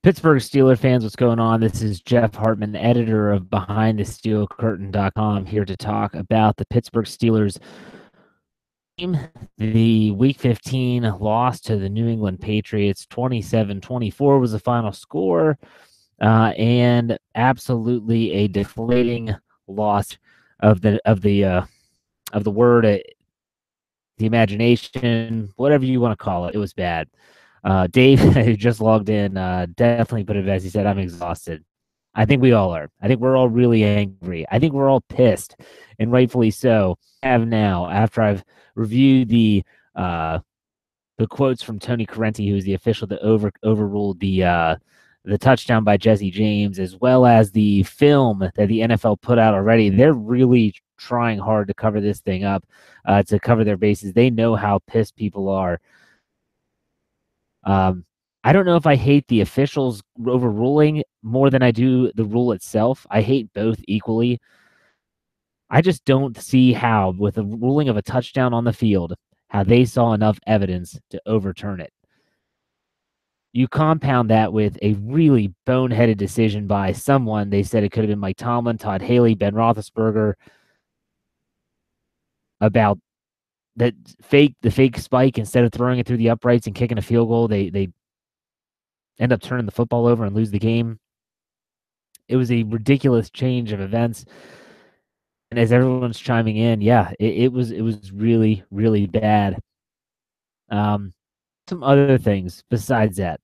Pittsburgh Steelers fans, what's going on? This is Jeff Hartman, editor of BehindTheSteelCurtain.com, here to talk about the Pittsburgh Steelers team. The Week 15 loss to the New England Patriots, 27-24 was the final score, and absolutely a deflating loss of the word, the imagination, whatever you want to call it. It was bad. Dave, who just logged in, definitely put it as he said, I'm exhausted. I think we all are. I think we're all really angry. I think we're all pissed, and rightfully so. I have now, after I've reviewed the quotes from Tony Correnti, who is the official that overruled the touchdown by Jesse James, as well as the film that the NFL put out already. They're really trying hard to cover this thing up, to cover their bases. They know how pissed people are. I don't know if I hate the officials overruling more than I do the rule itself. I hate both equally. I just don't see how, with the ruling of a touchdown on the field, how they saw enough evidence to overturn it. You compound that with a really boneheaded decision by someone. They said it could have been Mike Tomlin, Todd Haley, Ben Roethlisberger, about the fake spike. Instead of throwing it through the uprights and kicking a field goal, they end up turning the football over and lose the game. It was a ridiculous change of events. And as everyone's chiming in, yeah, it was really, really bad. Some other things besides that.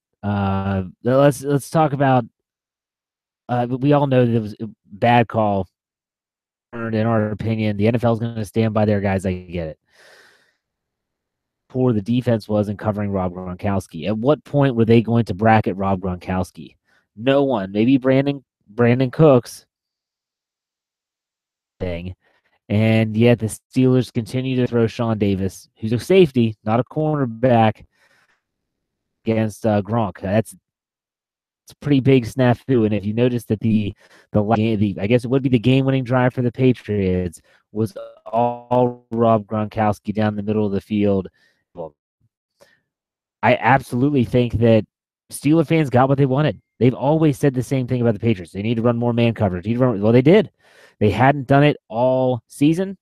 Let's talk about. We all know that it was a bad call. In our opinion, the NFL is going to stand by their guys. I get it. Poor the defense was in covering Rob Gronkowski. At what point were they going to bracket Rob Gronkowski? No one. Maybe Brandon Cooks. Thing. And yet the Steelers continue to throw Sean Davis, who's a safety, not a cornerback, against Gronk. It's a pretty big snafu. And if you notice that the I guess it would be the game-winning drive for the Patriots, was all Rob Gronkowski down the middle of the field. Well, I absolutely think that Steeler fans got what they wanted. They've always said the same thing about the Patriots. They need to run more man coverage. Well, they did. They hadn't done it all season,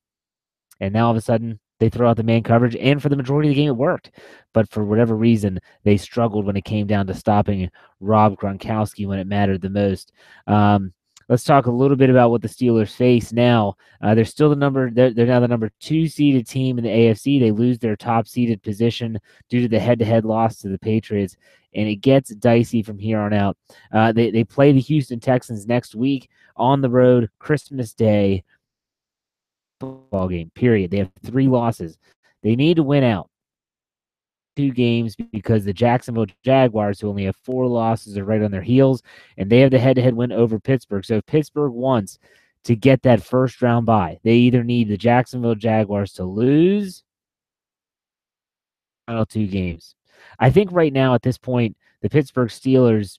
and now all of a sudden they throw out the man coverage, and for the majority of the game it worked. But for whatever reason, they struggled when it came down to stopping Rob Gronkowski when it mattered the most. Let's talk a little bit about what the Steelers face now. They're still they're now the number 2 seeded team in the AFC. They lose their top seeded position due to the head-to-head loss to the Patriots, and it gets dicey from here on out. They play the Houston Texans next week on the road, Christmas Day. Football game, period. They have 3 losses. They need to win out 2 games because the Jacksonville Jaguars, who only have 4 losses, are right on their heels, and they have the head-to-head win over Pittsburgh. So if Pittsburgh wants to get that first round bye, they either need the Jacksonville Jaguars to lose the final 2 games. I think right now at this point, the Pittsburgh Steelers,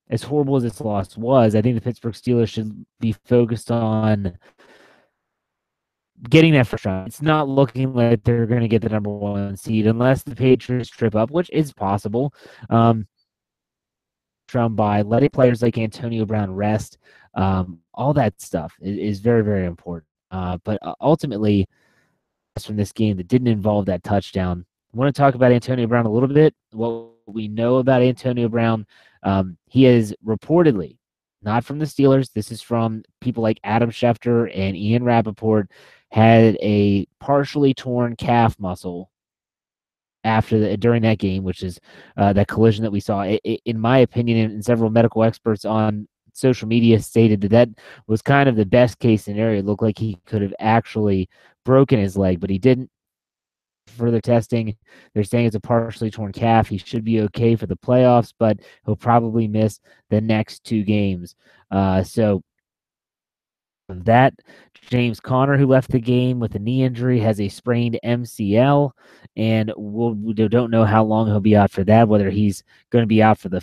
as horrible as this loss was, I think the Pittsburgh Steelers should be focused on getting that first round. It's not looking like they're going to get the number 1 seed unless the Patriots trip up, which is possible. Round by letting players like Antonio Brown rest, all that stuff is very, very important. But ultimately, from this game that didn't involve that touchdown, I want to talk about Antonio Brown a little bit. What we know about Antonio Brown, he is reportedly, not from the Steelers, this is from people like Adam Schefter and Ian Rappaport, had a partially torn calf muscle during that game, which is that collision that we saw. In my opinion, and several medical experts on social media stated that was kind of the best case scenario. It looked like he could have actually broken his leg, but he didn't. Further testing, they're saying it's a partially torn calf. He should be okay for the playoffs, but he'll probably miss the next 2 games. So that James Conner, who left the game with a knee injury, has a sprained MCL, and we don't know how long he'll be out for that, whether he's going to be out for the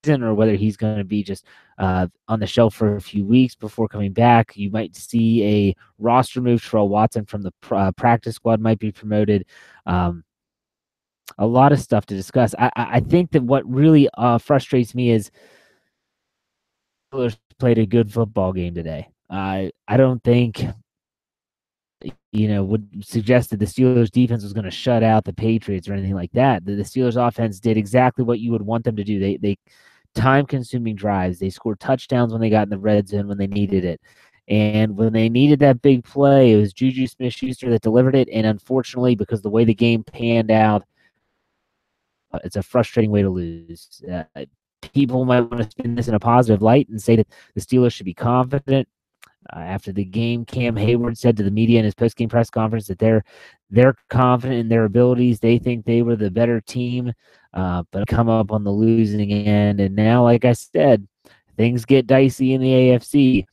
season or whether he's going to be just on the shelf for a few weeks before coming back. You might see a roster move. Terrell Watson from the practice squad might be promoted. a lot of stuff to discuss. I think that what really frustrates me is Steelers played a good football game today. I don't think would suggest that the Steelers defense was going to shut out the Patriots or anything like that. The Steelers offense did exactly what you would want them to do. They time consuming drives. They scored touchdowns when they got in the red zone when they needed it. And when they needed that big play, it was Juju Smith-Schuster that delivered it. And unfortunately, because the way the game panned out, it's a frustrating way to lose. People might want to spin this in a positive light and say that the Steelers should be confident. After the game, Cam Hayward said to the media in his post-game press conference that they're confident in their abilities. They think they were the better team, but come up on the losing end. And now, like I said, things get dicey in the AFC.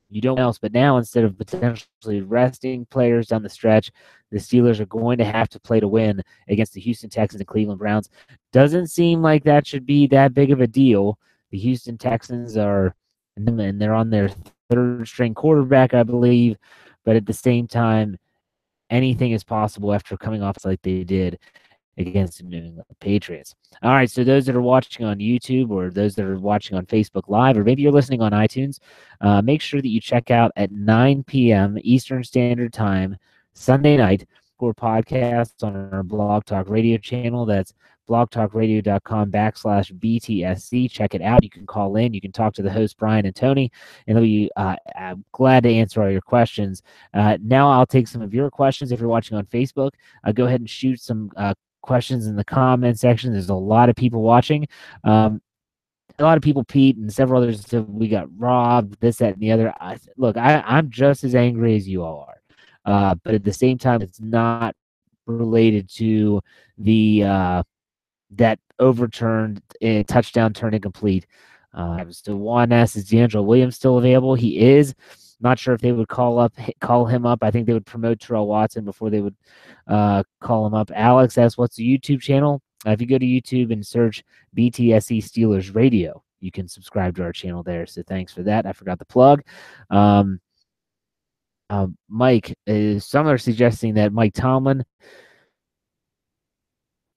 You don't know else, but now instead of potentially resting players down the stretch, the Steelers are going to have to play to win against the Houston Texans and Cleveland Browns. Doesn't seem like that should be that big of a deal. The Houston Texans are, and they're on their third string quarterback, I believe, but at the same time, anything is possible after coming off like they did against the New England Patriots. All right, so those that are watching on YouTube or those that are watching on Facebook Live, or maybe you're listening on iTunes, make sure that you check out at 9 p.m. Eastern Standard Time, Sunday night, for podcasts on our Blog Talk Radio channel. That's blogtalkradio.com/BTSC. Check it out. You can call in. You can talk to the hosts, Brian and Tony, and they'll be glad to answer all your questions. Now I'll take some of your questions. If you're watching on Facebook, go ahead and shoot some questions in the comment section. There's a lot of people watching. A lot of people, Pete and several others, said we got robbed, this, that, and the other. Look, I'm just as angry as you all are. But at the same time, it's not related to the that overturned touchdown turn incomplete. So Juan asks, is D'Angelo Williams still available? He is. Not sure if they would call him up. I think they would promote Terrell Watson before they would call him up. Alex asks, what's the YouTube channel? If you go to YouTube and search BTSE Steelers Radio, you can subscribe to our channel there. So thanks for that. I forgot the plug. Mike, some are suggesting that Mike Tomlin,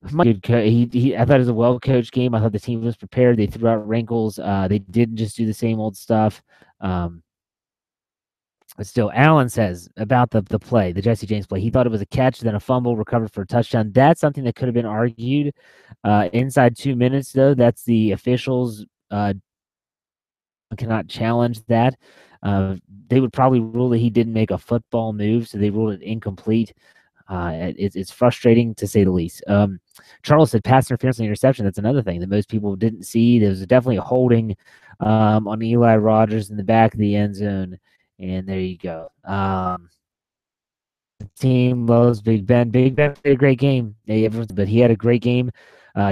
I thought it was a well-coached game. I thought the team was prepared. They threw out wrinkles. They didn't just do the same old stuff. But still, Allen says about the play, the Jesse James play, he thought it was a catch, then a fumble, recovered for a touchdown. That's something that could have been argued inside 2 minutes, though. That's the officials cannot challenge that. They would probably rule that he didn't make a football move, so they ruled it incomplete. It's frustrating to say the least. Charles said pass interference and interception. That's another thing that most people didn't see. There was definitely a holding on Eli Rogers in the back of the end zone. And there you go. The team loves Big Ben. Big Ben played a great game, but he had a great game.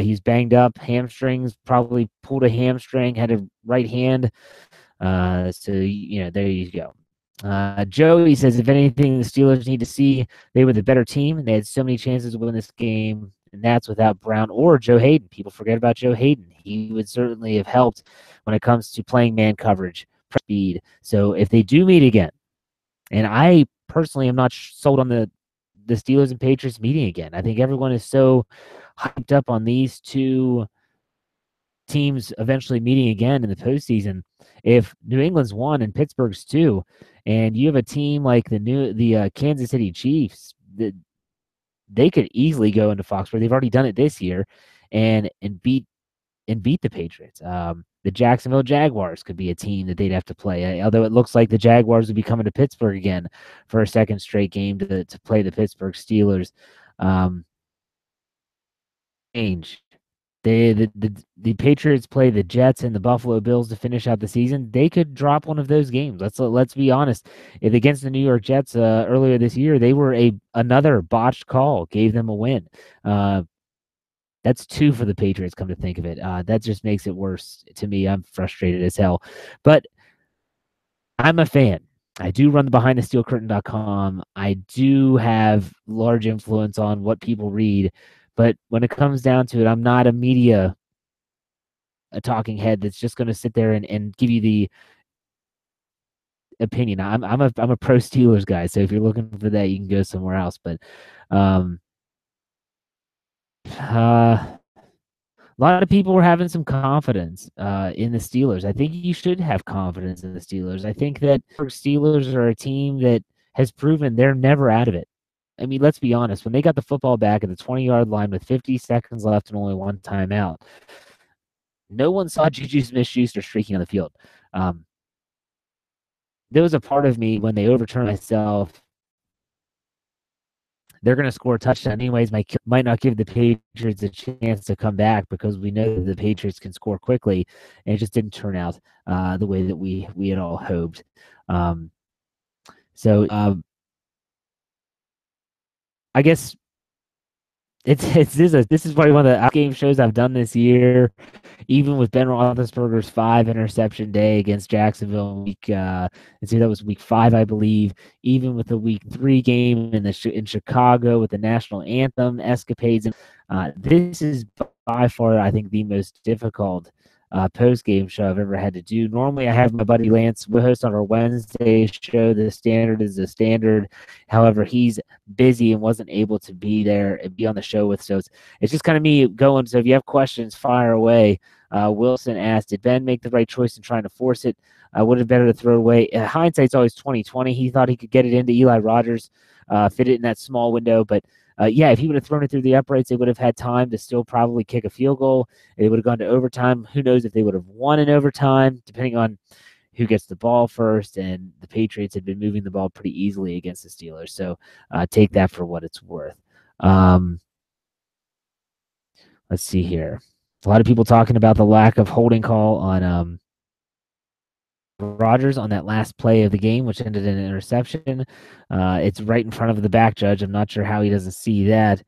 He's banged up, hamstrings, probably pulled a hamstring, had a right hand. So, there you go. Joey says, if anything, the Steelers need to see they were the better team. They had so many chances to win this game, and that's without Brown or Joe Hayden. People forget about Joe Hayden. He would certainly have helped when it comes to playing man coverage, speed. So if they do meet again, and I personally am not sold on the Steelers and Patriots meeting again. I think everyone is so hyped up on these two teams eventually meeting again in the postseason. If New England's 1 and Pittsburgh's 2, and you have a team like the Kansas City Chiefs, they could easily go into Foxborough. They've already done it this year, and beat the Patriots. The Jacksonville Jaguars could be a team that they'd have to play. Although it looks like the Jaguars would be coming to Pittsburgh again for a second straight game to play the Pittsburgh Steelers. Change. The Patriots play the Jets and the Buffalo Bills to finish out the season. They could drop one of those games. Let's be honest. If against the New York Jets earlier this year, they were another botched call, gave them a win. That's 2 for the Patriots, come to think of it. That just makes it worse to me. I'm frustrated as hell. But I'm a fan. I do run the BehindTheSteelCurtain.com. I do have large influence on what people read. But when it comes down to it, I'm not a talking head that's just going to sit there and give you the opinion. I'm a pro Steelers guy. So if you're looking for that, you can go somewhere else. But A lot of people were having some confidence in the Steelers. I think you should have confidence in the Steelers. I think that Steelers are a team that has proven they're never out of it. I mean, let's be honest. When they got the football back at the 20-yard line with 50 seconds left and only one timeout, no one saw Juju Smith-Schuster streaking on the field. Um, there was a part of me when they overturned myself. They're going to score a touchdown anyways. Might not give the Patriots a chance to come back because we know that the Patriots can score quickly, and it just didn't turn out the way that we had all hoped. Um, so I guess this is probably one of the out-game shows I've done this year. Even with Ben Roethlisberger's 5 interception day against Jacksonville in week, let's see, that was week 5, I believe. Even with the week 3 game in Chicago with the national anthem escapades, this is by far, I think, the most difficult post game show I've ever had to do. Normally, I have my buddy Lance host on our Wednesday show. The standard is the standard. However, he's busy and wasn't able to be there and be on the show with. So it's just kind of me going. So if you have questions, fire away. Wilson asked, did Ben make the right choice in trying to force it? Would it have better to throw it away? Hindsight's always 20/20. He thought he could get it into Eli Rogers, fit it in that small window. But yeah, if he would have thrown it through the uprights, they would have had time to still probably kick a field goal. They would have gone to overtime. Who knows if they would have won in overtime, depending on who gets the ball first. And the Patriots had been moving the ball pretty easily against the Steelers. So take that for what it's worth. Let's see here. A lot of people talking about the lack of holding call on Rodgers on that last play of the game, which ended in an interception. It's right in front of the back judge. I'm not sure how he doesn't see that.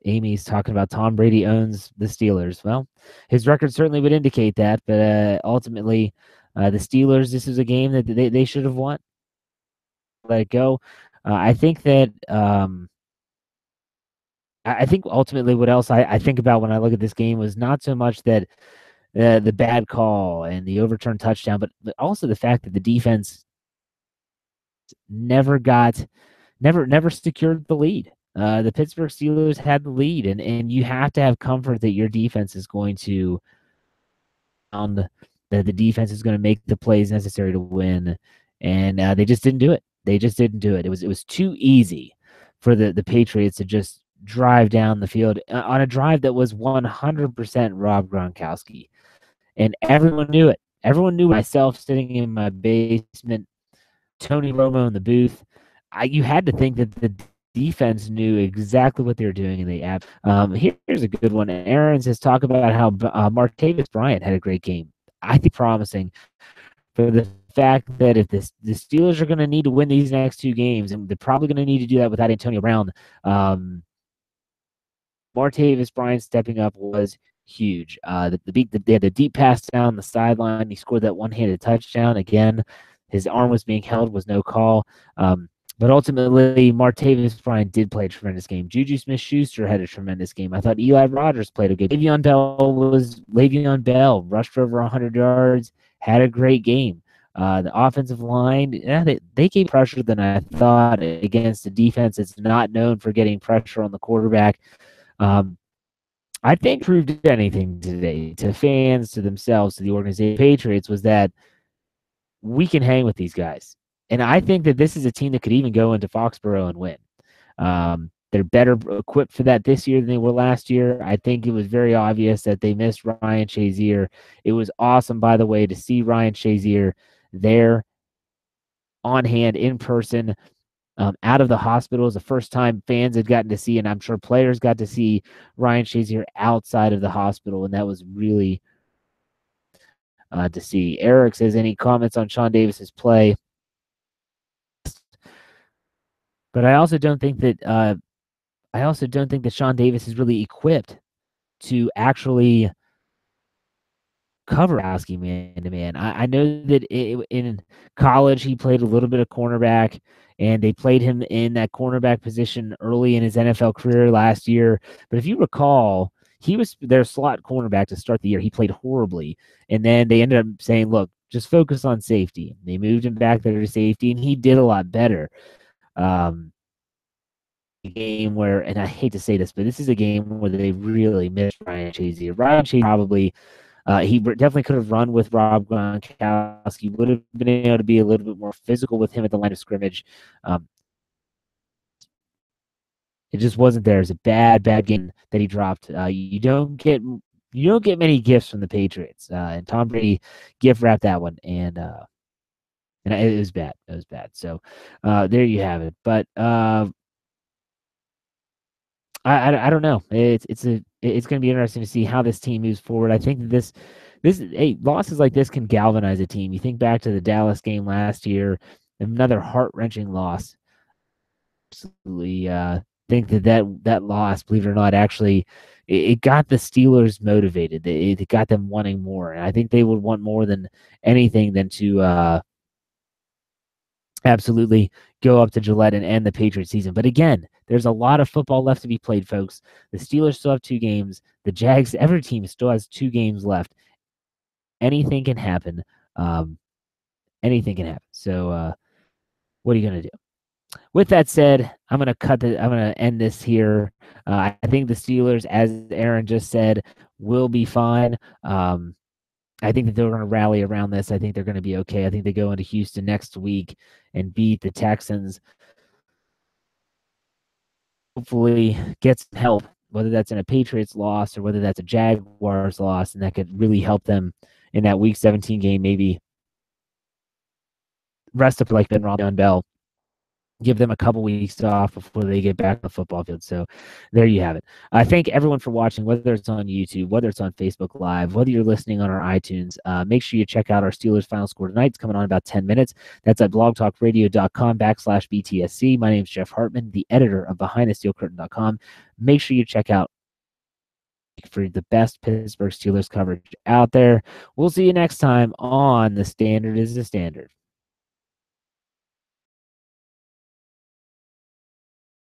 Amy's talking about Tom Brady owns the Steelers. Well, his record certainly would indicate that, but ultimately, the Steelers, this is a game that they should have won. Let it go. I think that I think ultimately what else I think about when I look at this game was not so much that the bad call and the overturned touchdown, but also the fact that the defense never secured the lead. The Pittsburgh Steelers had the lead, and you have to have comfort that your defense is going to that the defense is going to make the plays necessary to win, and they just didn't do it. They just didn't do it. It was too easy for the Patriots to just drive down the field on a drive that was 100% Rob Gronkowski, and everyone knew it. Everyone knew, myself sitting in my basement, Tony Romo in the booth. You had to think that the defense knew exactly what they were doing, and they here's a good one. Aaron says, talk about how Martavis Bryant had a great game. I think promising for the fact that if the Steelers are going to need to win these next 2 games, and they're probably going to need to do that without Antonio Brown, Martavis Bryant stepping up was huge. They had the deep pass down the sideline. He scored that one-handed touchdown. Again, his arm was being held, was no call. But ultimately, Martavis Bryant did play a tremendous game. Juju Smith-Schuster had a tremendous game. I thought Eli Rogers played a good game. Le'Veon Bell rushed for over 100 yards, had a great game. The offensive line, they gave pressure than I thought against a defense that's not known for getting pressure on the quarterback. I think proved anything today to fans, to themselves, to the organization, Patriots, was that we can hang with these guys. And I think that this is a team that could even go into Foxborough and win. They're better equipped for that this year than they were last year. I think it was very obvious that they missed Ryan Shazier. It was awesome, by the way, to see Ryan Shazier there on hand in person. Out of the hospital is the first time fans had gotten to see, and I'm sure players got to see Ryan Shazier outside of the hospital, and that was really to see. Eric says, any comments on Sean Davis's play? But I also don't think that Sean Davis is really equipped to actually cover Gronkowski man to man. I know that in college he played a little bit of cornerback, and they played him in that cornerback position early in his NFL career last year. But if you recall, he was their slot cornerback to start the year. He played horribly, and then they ended up saying, look, just focus on safety. They moved him back there to safety, and he did a lot better. game where, and I hate to say this, but this is a game where they really missed Ryan Shazier. Ryan Shazier probably, he definitely could have run with Rob Gronkowski, would have been able to be a little bit more physical with him at the line of scrimmage. It just wasn't there. It was a bad game that he dropped. You don't get many gifts from the Patriots, and Tom Brady gift wrapped that one, and it was bad. It was bad. So there you have it. But I don't know. It's going to be interesting to see how this team moves forward. I think that losses like this can galvanize a team. You think back to the Dallas game last year, another heart-wrenching loss. Absolutely think that loss, believe it or not, actually it got the Steelers motivated. It got them wanting more, and I think they would want more than anything than to absolutely go up to Gillette and end the Patriots season. But again, there's a lot of football left to be played, folks. The Steelers still have 2 games. The Jags, every team still has 2 games left. Anything can happen. Anything can happen. So what are you going to do? With that said, I'm going to end this here. I think the Steelers, as Aaron just said, will be fine. I think that they're going to rally around this. I think they're going to be okay. I think they go into Houston next week and beat the Texans. Hopefully get some help, whether that's in a Patriots loss or whether that's a Jaguars loss, and that could really help them in that Week 17 game, maybe rest up like Ben Roethlisberger, Bell, give them a couple weeks off before they get back on the football field. So there you have it. I thank everyone for watching, whether it's on YouTube, whether it's on Facebook Live, whether you're listening on our iTunes. Make sure you check out our Steelers final score tonight. It's coming on in about 10 minutes. That's at blogtalkradio.com/BTSC. My name is Jeff Hartman, the editor of BehindTheSteelCurtain.com. Make sure you check out for the best Pittsburgh Steelers coverage out there. We'll see you next time on The Standard is the Standard.